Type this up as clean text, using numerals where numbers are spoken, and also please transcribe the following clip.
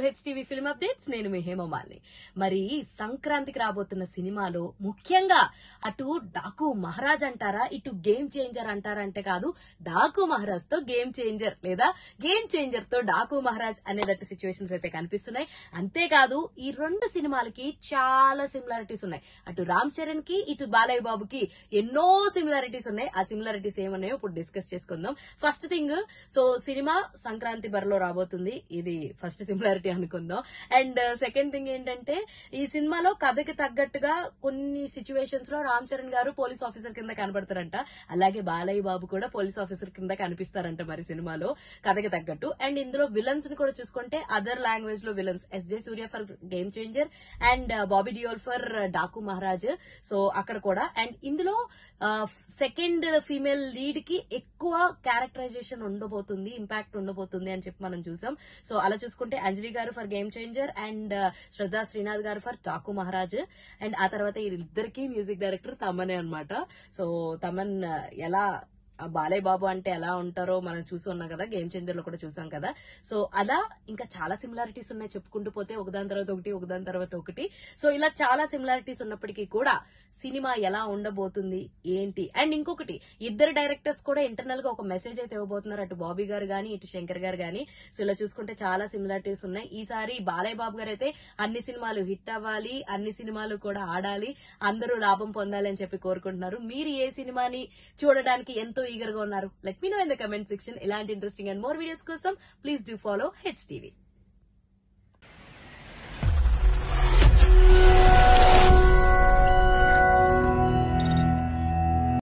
HTV film updates. నేను మీ హేమమాలిని. మరి సంక్రాంతికి రాబోతున్న సినిమాలో ముఖ్యంగా అటు డాకు మహారాజ్ అంటారా, ఇటు గేమ్ చేంజర్ అంటారా అంటే కాదు, డాకు మహారాజ్ తో గేమ్ చేంజర్ లేదా గేమ్ చేంజర్ తో డాకు మహారాజ్ అనేటట్టు సిచ్యువేషన్స్ అయితే కనిపిస్తున్నాయి. అంతేకాదు ఈ రెండు సినిమాలకి చాలా సిమిలారిటీస్ ఉన్నాయి. అటు రామ్ చరణ్ కి ఇటు బాలయ్య బాబుకి ఎన్నో సిమిలారిటీస్ ఉన్నాయి. ఆ సిమిలారిటీస్ ఏమన్నాయో ఇప్పుడు డిస్కస్ చేసుకుందాం. First thing, so cinema Sankranti బరిలో రాబోతుంది, ఇది ఫస్ట్ సిమిలారిటీ అనుకుందాం. అండ్ సెకండ్ థింగ్ ఏంటంటే, ఈ సినిమాలో కథకి తగ్గట్టుగా కొన్ని సిచ్యువేషన్స్ లో రామ్ చరణ్ గారు పోలీస్ ఆఫీసర్ కింద కనబడతారంట, అలాగే బాలయ్య బాబు కూడా పోలీస్ ఆఫీసర్ కింద కనిపిస్తారంట మరి సినిమాలో కథకి తగ్గట్టు. అండ్ ఇందులో విలన్స్ ని కూడా చూసుకుంటే అదర్ లాంగ్వేజ్ లో villains, SJ Surya for game changer and Bobby Deol for Daaku Maharaj. So అక్కడ కూడా. అండ్ ఇందులో సెకండ్ ఫీమేల్ లీడ్ కి ఎక్కువ క్యారెక్టరైజేషన్ ఉండబోతుంది, ఇంపాక్ట్ ఉండబోతుంది అని చెప్పి మనం చూసాం. సో అలా చూసుకుంటే అంజలి గారు ఫర్ గేమ్ చేంజర్ అండ్ శ్రద్ధా శ్రీనాథ్ గారు ఫర్ డాకు మహారాజ్. అండ్ ఆ తర్వాత వీళ్ళిద్దరికి మ్యూజిక్ డైరెక్టర్ తమనే అన్నమాట. సో తమన్ ఎలా బాలయ్య బాబు అంటే ఎలా ఉంటారో మనం చూసి ఉన్నాం కదా, గేమ్ చేంజర్ లో కూడా చూసాం కదా. సో అలా ఇంకా చాలా సిమిలారిటీస్ ఉన్నాయి, చెప్పుకుంటూ పోతే ఒకదాని తర్వాత ఒకటి ఒకదాని తర్వాత ఒకటి. సో ఇలా చాలా సిమిలారిటీస్ ఉన్నప్పటికీ కూడా సినిమా ఎలా ఉండబోతుంది ఏంటి. అండ్ ఇంకొకటి, ఇద్దరు డైరెక్టర్స్ కూడా ఇంటర్నల్ గా ఒక మెసేజ్ అయితే ఇవ్వబోతున్నారు, అటు బాబీ గారు గానీ ఇటు శంకర్ గారు గానీ. సో ఇలా చూసుకుంటే చాలా సిమిలారిటీస్ ఉన్నాయి. ఈసారి బాలయ్య బాబు గారు అయితే అన్ని సినిమాలు హిట్ అవ్వాలి, అన్ని సినిమాలు కూడా ఆడాలి, అందరూ లాభం పొందాలి అని చెప్పి కోరుకుంటున్నారు. మీరు ఏ సినిమాని చూడడానికి ఎంతో ఈగర్ గా ఉన్నారు? Let me know in the comment section. ఇలాంటి ఇంట్రెస్టింగ్ అండ్ మోర్ వీడియోస్ కోసం ప్లీజ్ డూ ఫాలో హెచ్టీవీ.